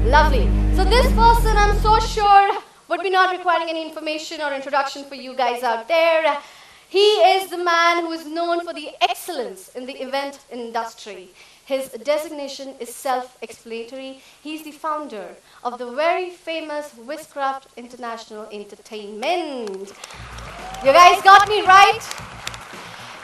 Lovely. So this person, I'm so sure, would be not requiring any information or introduction for you guys out there. He is the man who is known for the excellence in the event industry. His designation is self-explanatory. He's the founder of the very famous Whiscraft International Entertainment. You guys got me right?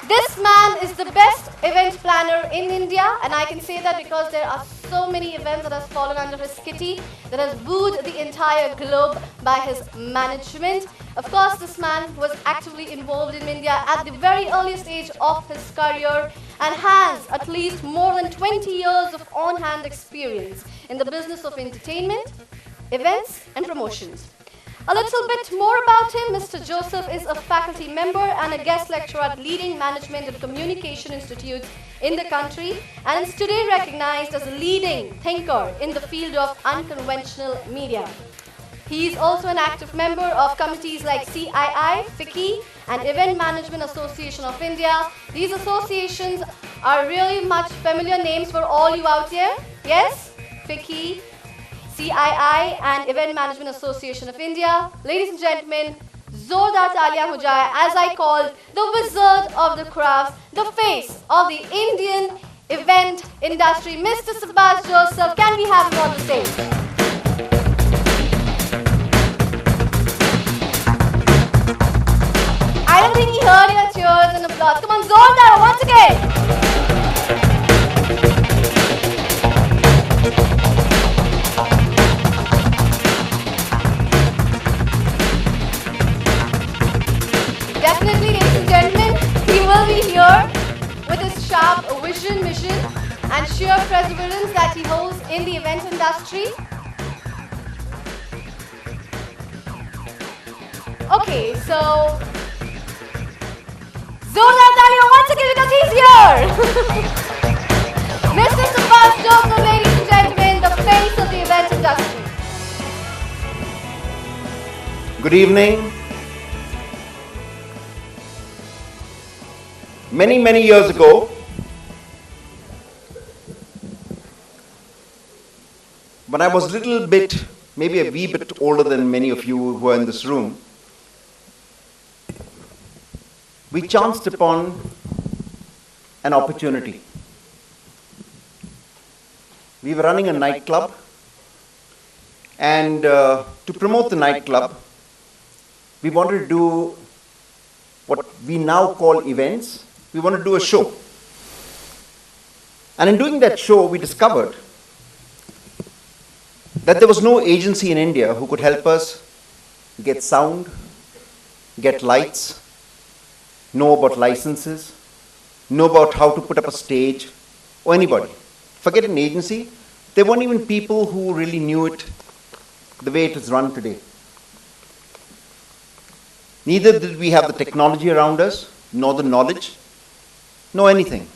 This man is the best event planner in India, and I can say that because there are so many events that have fallen under his kitty, that has wooed the entire globe by his management. Of course, this man was actively involved in India at the very earliest age of his career and has at least more than 20 years of on-hand experience in the business of entertainment, events, and promotions. A little bit more about him. Mr. Joseph is a faculty member and a guest lecturer at leading management and communication institutes in the country and is today recognized as a leading thinker in the field of unconventional media. He is also an active member of committees like CII, FICCI, and Event Management Association of India. These associations are really much familiar names for all you out here. Yes? FICCI, CII and Event Management Association of India. Ladies and gentlemen, Zordar Taaliyan ho jaye as I call the wizard of the crafts, the face of the Indian event industry, Mr. Sabbas Joseph. Can we have him on the stage? I don't think he heard your cheers and applause. Come on, Zordar, once again. Definitely, ladies and gentlemen, he will be here with his sharp vision, mission, and sheer perseverance that he holds in the event industry. Okay, so Zordar Taaliyan once again because he's here. Mr. Sabbas Joseph, ladies and gentlemen, the face of the event industry. Good evening. Many years ago, when I was a little bit, maybe a wee bit older than many of you who are in this room, we chanced upon an opportunity. We were running a nightclub, and to promote the nightclub, we wanted to do what we now call events. We wanted to do a show. And in doing that show, we discovered that there was no agency in India who could help us get sound, get lights, know about licenses, know about how to put up a stage, or anybody. Forget an agency, there weren't even people who really knew it the way it is run today. Neither did we have the technology around us, nor the knowledge, nor anything.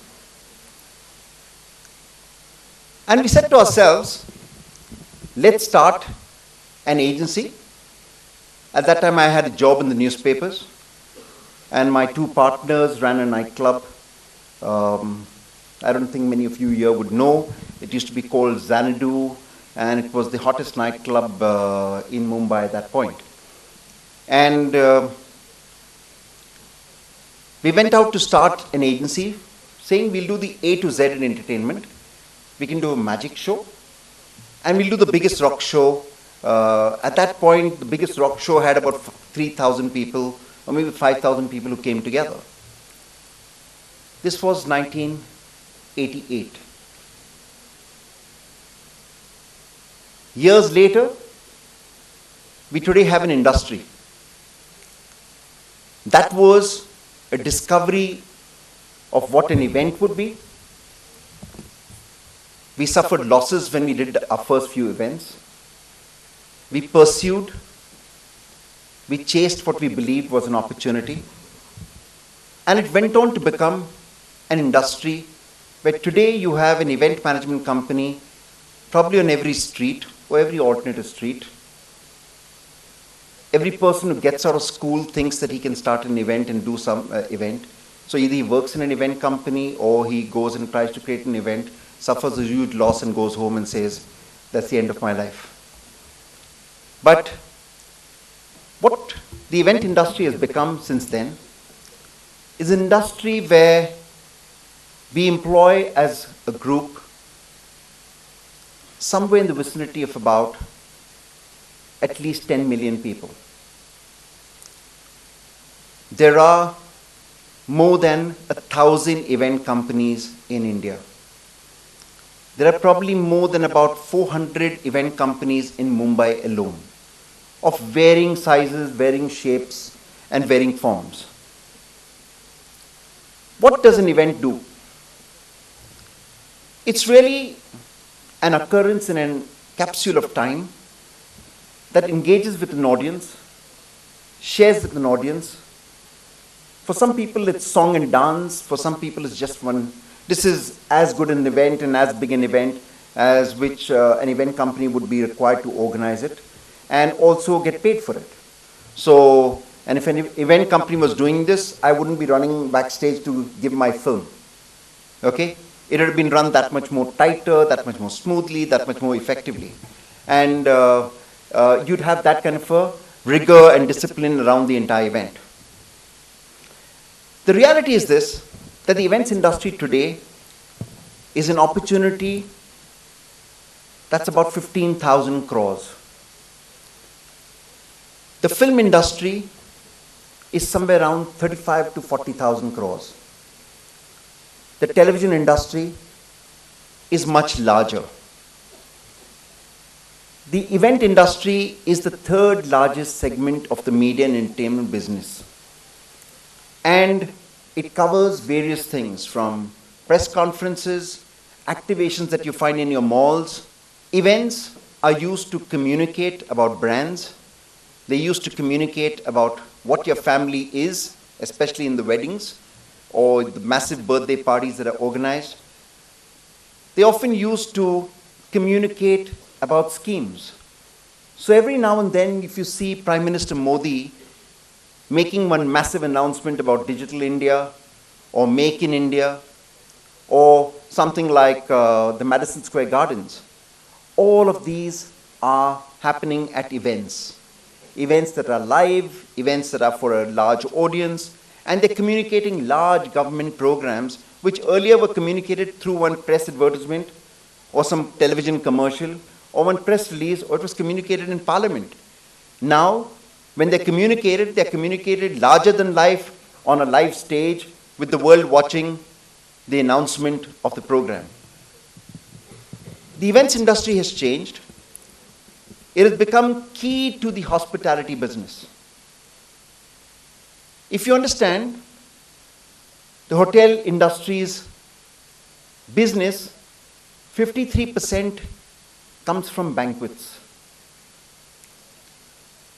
And we said to ourselves, let's start an agency. At that time I had a job in the newspapers, and my two partners ran a nightclub. I don't think many of you here would know. It used to be called Xanadu, and it was the hottest nightclub in Mumbai at that point. And we went out to start an agency saying we'll do the A to Z in entertainment. We can do a magic show, and we'll do the biggest rock show. At that point, the biggest rock show had about 3,000 people, or maybe 5,000 people who came together. This was 1988. Years later, we today have an industry. That was a discovery of what an event would be. We suffered losses when we did our first few events. We pursued, we chased what we believed was an opportunity. And it went on to become an industry where today you have an event management company probably on every street or every alternative street. Every person who gets out of school thinks that he can start an event and do some event. So either he works in an event company or he goes and tries to create an event, suffers a huge loss and goes home and says, that's the end of my life. But what the event industry has become since then is an industry where we employ as a group somewhere in the vicinity of about at least 10 million people. There are more than 1,000 event companies in India. There are probably more than about 400 event companies in Mumbai alone, of varying sizes, varying shapes, and varying forms. What does an event do? It's really an occurrence in a capsule of time that engages with an audience, shares with an audience. For some people, it's song and dance. For some people, it's just one. This is as good an event and as big an event as which an event company would be required to organize it and also get paid for it. So, and if an event company was doing this, I wouldn't be running backstage to give my film. Okay? It would have been run that much more tighter, that much more smoothly, that much more effectively. And you'd have that kind of a rigor and discipline around the entire event. The reality is this, that the events industry today is an opportunity that's about 15,000 crores. The film industry is somewhere around 35 to 40,000 crores. The television industry is much larger. The event industry is the third largest segment of the media and entertainment business. And it covers various things from press conferences, activations that you find in your malls. Events are used to communicate about brands. They're used to communicate about what your family is, especially in the weddings or the massive birthday parties that are organized. They're often used to communicate about schemes. So every now and then, if you see Prime Minister Modi making one massive announcement about Digital India or Make in India or something like the Madison Square Gardens, all of these are happening at events. Events that are live, events that are for a large audience, and they're communicating large government programs which earlier were communicated through one press advertisement or some television commercial or one press release, or it was communicated in Parliament. Now, when they're communicated larger than life on a live stage with the world watching the announcement of the program. The events industry has changed. It has become key to the hospitality business. If you understand the hotel industry's business, 53% comes from banquets.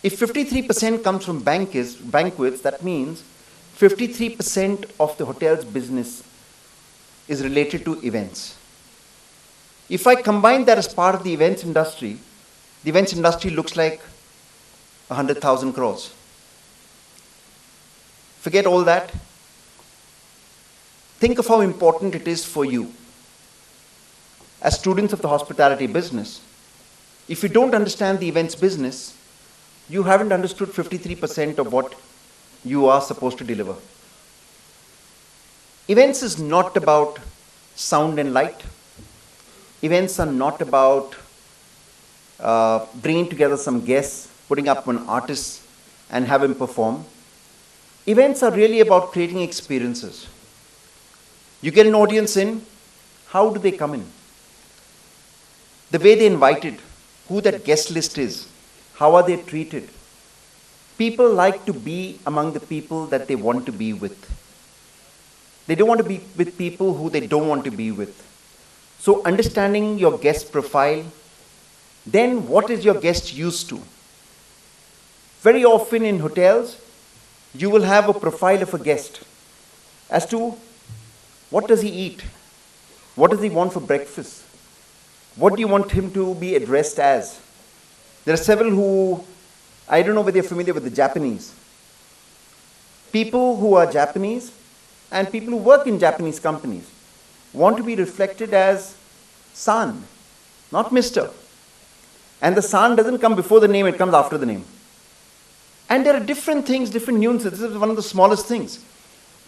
If 53% comes from banquets, that means 53% of the hotel's business is related to events. If I combine that as part of the events industry looks like 100,000 crores. Forget all that. Think of how important it is for you. As students of the hospitality business, if you don't understand the events business, you haven't understood 53% of what you are supposed to deliver. Events is not about sound and light. Events are not about bringing together some guests, putting up an artist and have him perform. Events are really about creating experiences. You get an audience in, how do they come in? The way they're invited, who that guest list is, how are they treated? People like to be among the people that they want to be with. They don't want to be with people who they don't want to be with. So understanding your guest profile, then what is your guest used to? Very often in hotels, you will have a profile of a guest as to what does he eat? What does he want for breakfast? What do you want him to be addressed as? There are several who, I don't know whether you're familiar with the Japanese. People who are Japanese and people who work in Japanese companies want to be reflected as san, not Mr. And the san doesn't come before the name, it comes after the name. And there are different things, different nuances. This is one of the smallest things.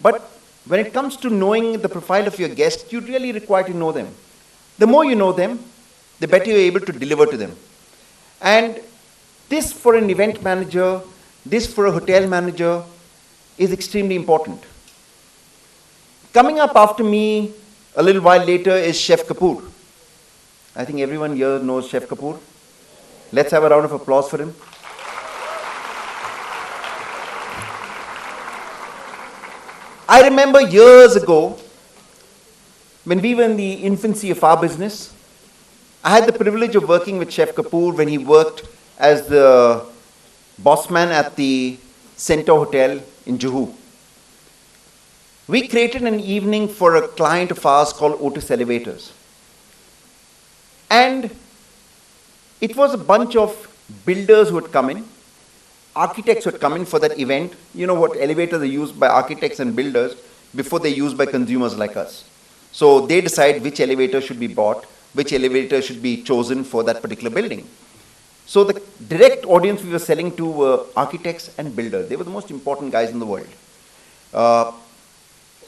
But when it comes to knowing the profile of your guest, you really require to know them. The more you know them, the better you're able to deliver to them. And this for an event manager, this for a hotel manager is extremely important. Coming up after me a little while later is Chef Kapoor. I think everyone here knows Chef Kapoor. Let's have a round of applause for him. I remember years ago, when we were in the infancy of our business, I had the privilege of working with Chef Kapoor when he worked as the boss man at the Center Hotel in Juhu. We created an evening for a client of ours called Otis Elevators. And it was a bunch of builders who had come in, architects who had come in for that event. You know what, elevators are used by architects and builders before they're used by consumers like us. So they decide which elevator should be bought, which elevator should be chosen for that particular building. So the direct audience we were selling to were architects and builders. They were the most important guys in the world.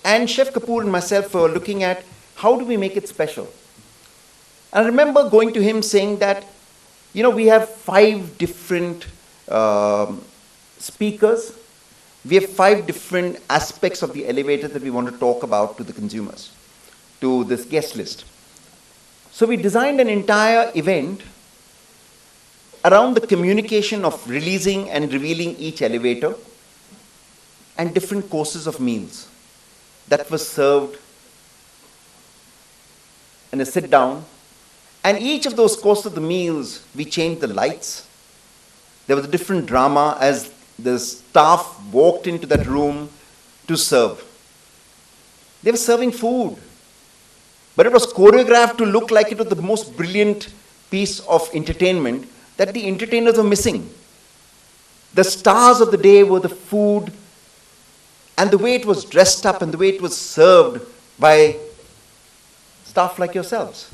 And Chef Kapoor and myself were looking at how do we make it special. And I remember going to him saying that, you know, we have 5 different speakers. We have 5 different aspects of the elevator that we want to talk about to the consumers, to this guest list. So we designed an entire event around the communication of releasing and revealing each elevator and different courses of meals that were served in a sit down. And each of those courses of the meals, we changed the lights. There was a different drama as the staff walked into that room to serve. They were serving food, but it was choreographed to look like it was the most brilliant piece of entertainment that the entertainers were missing. The stars of the day were the food and the way it was dressed up and the way it was served by staff like yourselves.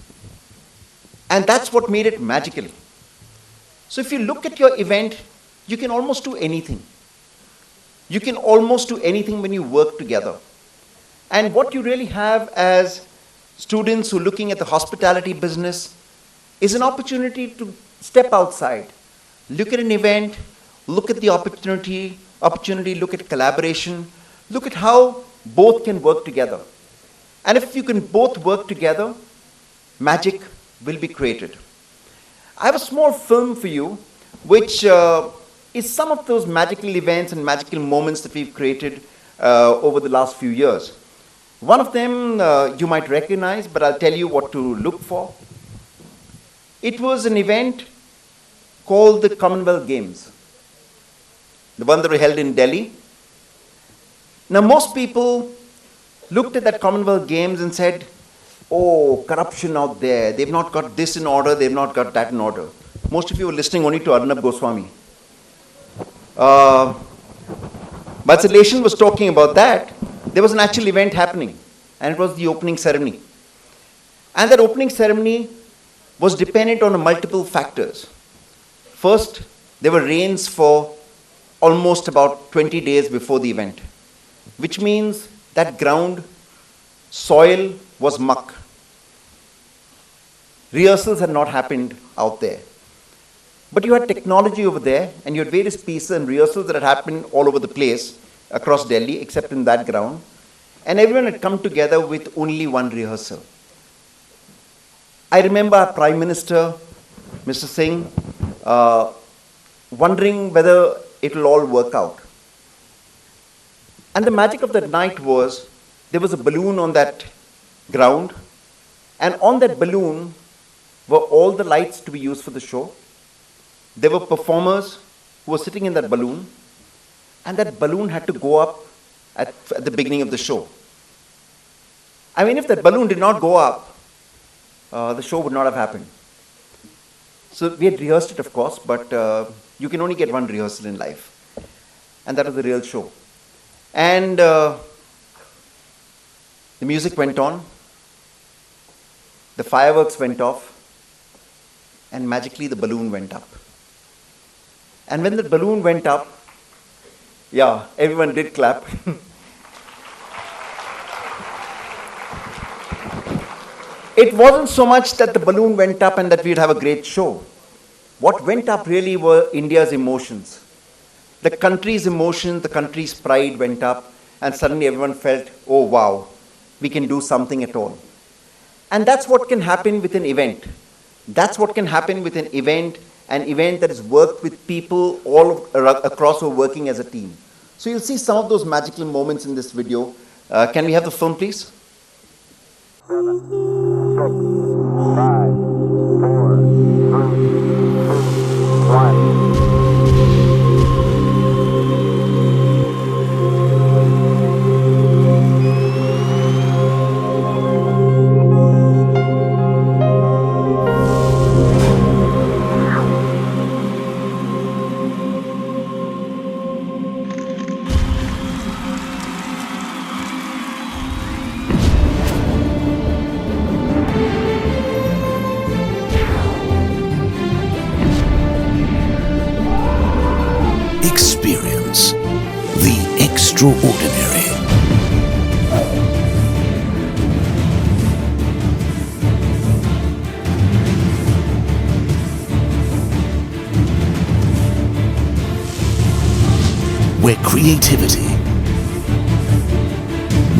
And that's what made it magical. So if you look at your event, you can almost do anything. You can almost do anything when you work together. And what you really have as students who are looking at the hospitality business is an opportunity to step outside, look at an event, look at the opportunity, look at collaboration, look at how both can work together. And if you can both work together, magic will be created. I have a small film for you, which is some of those magical events and magical moments that we've created over the last few years. One of them you might recognize, but I'll tell you what to look for. It was an event called the Commonwealth Games, the one that were held in Delhi. Now, most people looked at that Commonwealth Games and said, oh, corruption out there. They've not got this in order. They've not got that in order. Most of you were listening only to Arnab Goswami. But Salation was talking about that. There was an actual event happening, and it was the opening ceremony. And that opening ceremony was dependent on multiple factors. First, there were rains for almost about 20 days before the event, which means that ground, soil was muck. Rehearsals had not happened out there. But you had technology over there, and you had various pieces and rehearsals that had happened all over the place across Delhi, except in that ground. And everyone had come together with only one rehearsal. I remember our Prime Minister, Mr. Singh, wondering whether it will all work out. And the magic of that night was, there was a balloon on that ground, and on that balloon were all the lights to be used for the show. There were performers who were sitting in that balloon, and that balloon had to go up at the beginning of the show. I mean, if that balloon did not go up, the show would not have happened. So we had rehearsed it, of course, but you can only get one rehearsal in life. And that was the real show. And the music went on. The fireworks went off. and magically the balloon went up. And when the balloon went up, yeah, everyone did clap. It wasn't so much that the balloon went up and that we'd have a great show. What went up really were India's emotions. The country's emotions, the country's pride went up, and suddenly everyone felt, oh wow, we can do something at all. And that's what can happen with an event. That's what can happen with an event that has worked with people all across or working as a team. So you'll see some of those magical moments in this video. Can we have the film, please? 7, 6, 5, 4, 3, 2, 1. Experience the extraordinary. Where creativity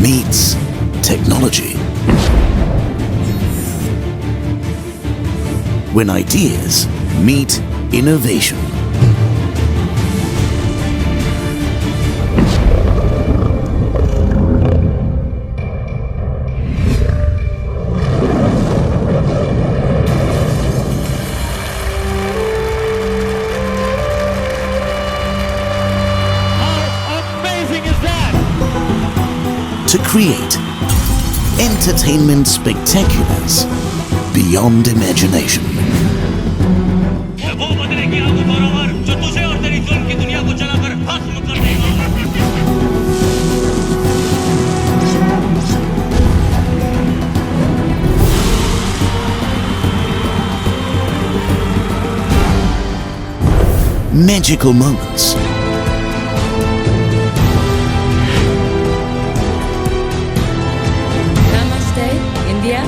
meets technology. When ideas meet innovation. To create entertainment spectaculars beyond imagination. Magical moments. India.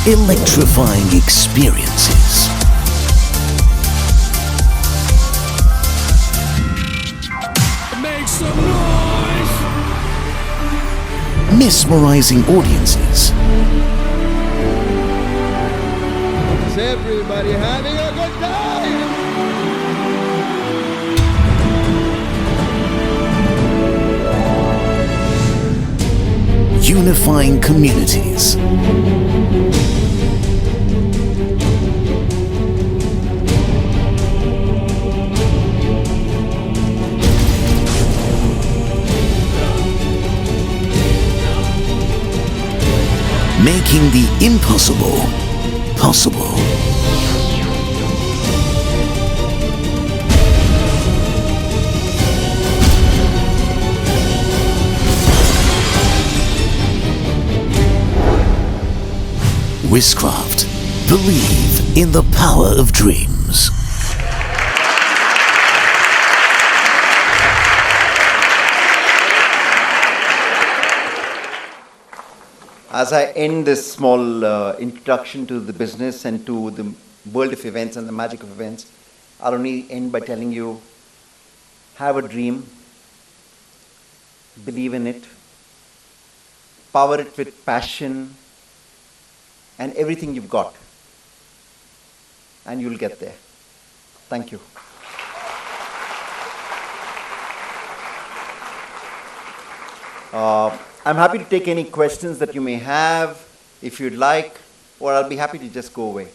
Electrifying experiences. Make some noise! Mesmerizing audiences. Is everybody having a good time? Unifying communities. Making the impossible possible. Wishcraft. Believe in the power of dreams. As I end this small introduction to the business and to the world of events and the magic of events, I'll only end by telling you, have a dream, believe in it, power it with passion and everything you've got, and you'll get there. Thank you. I'm happy to take any questions that you may have, if you'd like, or I'll be happy to just go away.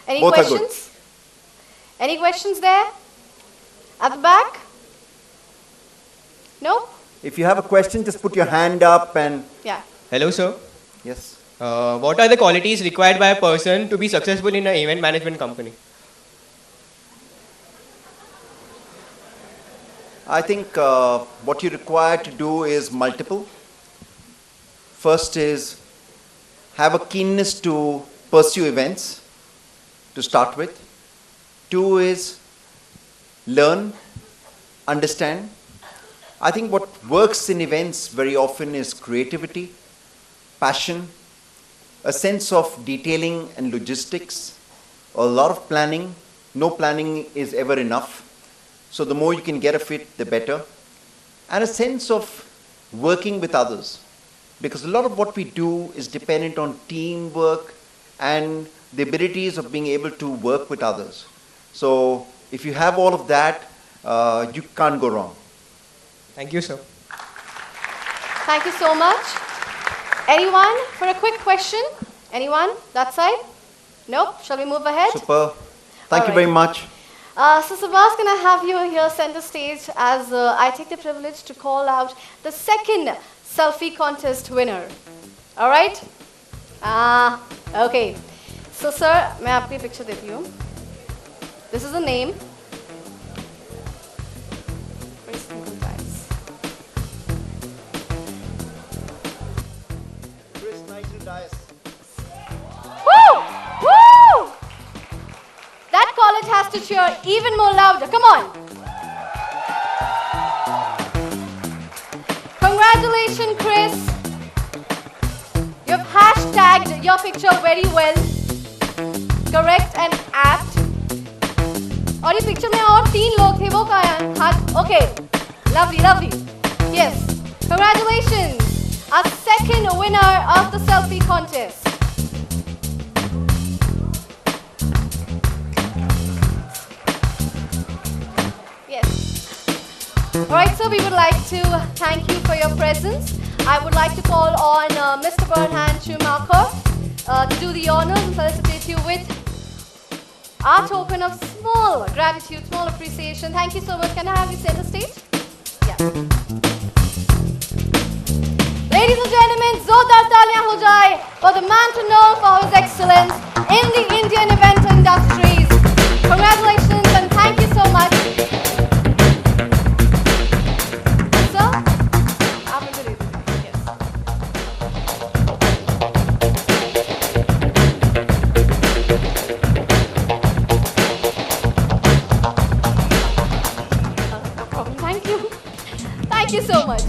Any Both are good. questions? Any questions there? At the back? No? If you have a question, just put your hand up and Yeah. Hello, sir. yes. What are the qualities required by a person to be successful in an event management company? I think what you require to do is multiple. First is have a keenness to pursue events to start with. Two is learn, understand. I think what works in events very often is creativity, passion, a sense of detailing and logistics, a lot of planning. No planning is ever enough. So the more you can get of it, the better. And a sense of working with others. Because a lot of what we do is dependent on teamwork and the abilities of being able to work with others. So if you have all of that, you can't go wrong. Thank you, sir. Thank you so much. Anyone for a quick question? Anyone? That side? Nope. Shall we move ahead? Super. Thank you All very right. much. So Sabbas, can I have you here center stage as I take the privilege to call out the second selfie contest winner. All right? Okay. So sir, मैं आपकी picture देती हूँ. This is the name. Very simple, guys. Chris, nice to dice. Woo! Woo! That college has to cheer even more louder. Come on. Congratulations, Chris. You've hashtagged your picture very well. Correct and apt. और ये picture में और 3 लोग थे वो कहाँ हैं? हाथ. Okay. Lovely, lovely. Yes. Congratulations. Our second winner of the selfie contest. Alright, so we would like to thank you for your presence. I would like to call on Mr. Bernhard Schumacher to do the honors and felicitate you with our token of small gratitude, small appreciation. Thank you so much. Can I have you center stage? Yeah. Ladies and gentlemen, zordar taaliyan ho jaye for the man to know for his excellence in the Indian event industries. Congratulations and thank you so much. Thank you so much.